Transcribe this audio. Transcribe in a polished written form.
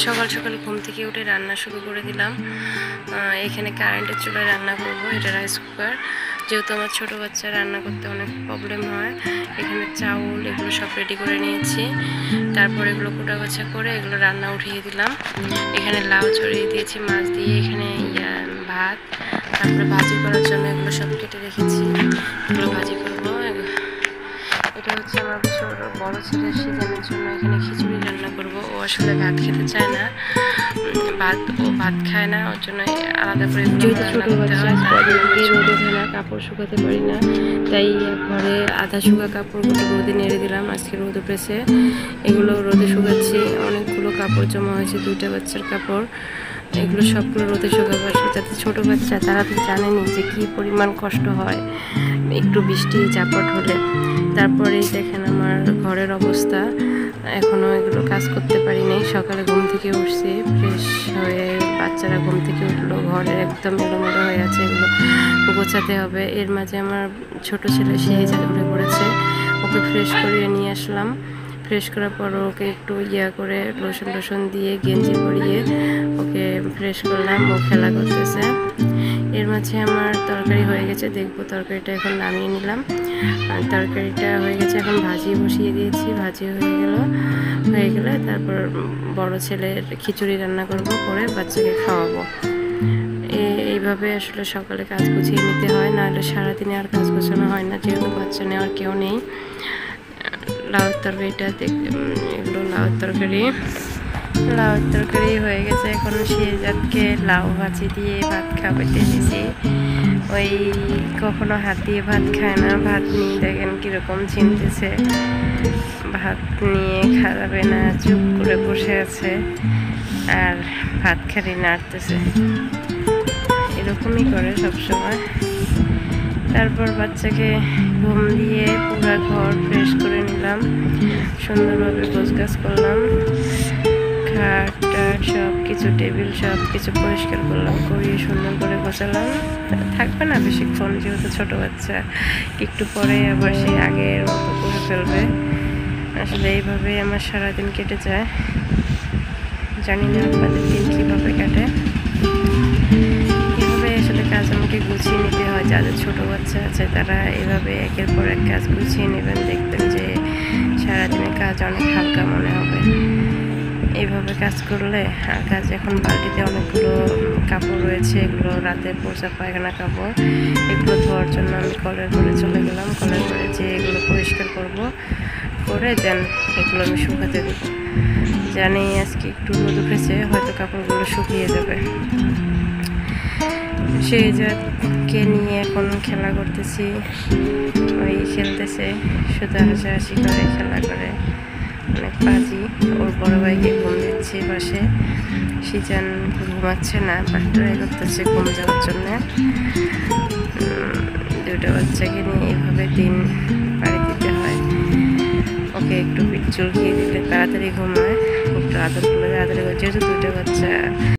সকাল সকাল ঘুম থেকে উঠে রান্না শুরু করে দিলাম। এখানে কারেন্টের চুলায় রান্না করব। এটা রাইস কুকার, যেহেতু আমার ছোটো বাচ্চা রান্না করতে অনেক প্রবলেম হয়। এখানে চাউল এগুলো সব রেডি করে নিয়েছি, তারপর এগুলো কোটা বাছা করে এগুলো রান্না উঠিয়ে দিলাম। এখানে লাউ চড়িয়ে দিয়েছি মাছ দিয়ে, এখানে ভাত, তারপরে ভাজি করার জন্য এগুলো সব কেটে রেখেছি, এগুলো ভাজি করবো। এটা হচ্ছে আমার বড় ছেলের সিজনের জন্য এখানে খিচুড়ি রান্না করব। ও আসলে ভাত খেতে চায় না, ও ভাত খায় না, ওর জন্য আলাদা করে ছোটো বাচ্চা রোদ ওঠে না, কাপড় শুকাতে পারি না, তাই ঘরে আধা শুকা কাপড়গুলো রোদে নেড়ে দিলাম। আজকে রোদ উঠেছে, এগুলো রোদে শুকাচ্ছি। অনেকগুলো কাপড় জমা হয়েছে, 2টা বাচ্চার কাপড়, এগুলো সবগুলো রোদে শুকাবো। যাতে ছোটো বাচ্চা, তারা তো জানেনি যে কী পরিমাণ কষ্ট হয় একটু বৃষ্টি ঝাপট হলে। তারপরে দেখেন আমার ঘরের অবস্থা, এখনও এগুলো কাজ করতে পারি নাই। সকালে ঘুম থেকে উঠছি, ফ্রেশ হয়ে বাচ্চারা ঘুম থেকে উঠলো, ঘরের একদম এলোমেলো হয়ে আছে, এগুলো গোছাতে হবে। এর মাঝে আমার ছোট ছেলে সেই জায়গায় উঠে পড়েছে, ওকে ফ্রেশ করিয়ে নিয়ে আসলাম। ফ্রেশ করার পর ওকে একটু করে লোশন দিয়ে গেঞ্জি পরিয়ে ওকে ফ্রেশ করলাম, ও খেলা করতেছে। এর মাঝে আমার তরকারি হয়ে গেছে, দেখবো তরকারিটা এখন নামিয়ে নিলাম। আর তরকারিটা হয়ে গেছে, এখন ভাজি বসিয়ে দিয়েছি, ভাজি হয়ে গেলে তারপর বড় ছেলের খিচুড়ি রান্না করব, করে বাচ্চাকে খাওয়াবো। এইভাবে আসলে সকালে কাজ গুছিয়ে নিতে হয়, নাহলে সারাদিনে আর কাজ গোছানো হয় না, যেহেতু বাচ্চা নেওয়ার কেউ নেই। লাউয়ের তরকারিটা এগুলো লাউয়ের তরকারি হয়ে গেছে। এখন শেহজাদকে লাউ ভাজি দিয়ে ভাত খাওয়াতে দিয়েছি। ওই কখনো হাত দিয়ে ভাত খায় না, ভাত নিয়ে দেখেন কীরকম চিনতেছে, ভাত নিয়ে খাওয়াবে না, চুপ করে বসে আছে আর ভাত খালি নাড়তেছে, এরকমই করে সবসময়। তারপর বাচ্চাকে ঘুম দিয়ে পুরো ঘর ফ্রেশ করে নিলাম, সুন্দরভাবে গোছগাছ করলাম, খাট টাট সব কিছু, টেবিল সব কিছু পরিষ্কার করলাম, করিয়ে সুন্দর করে গোছালাম। থাকবে না বেশিক্ষণ, যেহেতু ছোটো বাচ্চা, একটু পরে আবার সে আগের মতো করে ফেলবে। আসলে এইভাবেই আমার সারাদিন কেটে যায়, জানি না আপনাদের দিন কীভাবে কাটে। এভাবে আসলে কাজ আমাকে গুছিয়ে নিতে হয়। যাদের ছোটো বাচ্চা আছে তারা এভাবে একের পর এক কাজ গুছিয়ে নেবেন, দেখবেন যে সারাদিনের কাজ অনেক হালকা মনে হবে। এইভাবে কাজ করলে, আর কাজ এখন বালতিতে অনেকগুলো কাপড় রয়েছে, এগুলো রাতে পোষা পায়খানা কাপড়, এগুলো ধোয়ার জন্য আমি কলের করে চলে গেলাম। কলের করে যে এগুলো পরিষ্কার করব, করে দেন এগুলো আমি শুকাতে দেব। জানি আজকে একটু রোদ উঠেছে, হয়তো কাপড়গুলো শুকিয়ে যাবে। শেহজাদকে নিয়ে এখন খেলা করতেছি, ওই খেলতেছে, শুধু হাসাহাসি করে খেলা করে, অনেক বাজি। ওর বড় ভাইকে ঘুম দিচ্ছে পাশে, সিজান ঘুমাচ্ছে না, বাট ট্রাই করতেছে ঘুম যাওয়ার জন্য। 2টা বাচ্চাকে নিয়ে এইভাবে দিন পাড়ি দিতে হয়। ওকে একটু পিঠ চুলকিয়ে দিলে তাড়াতাড়ি ঘুমায়, একটু আদর করে যেহেতু 2টা বাচ্চা।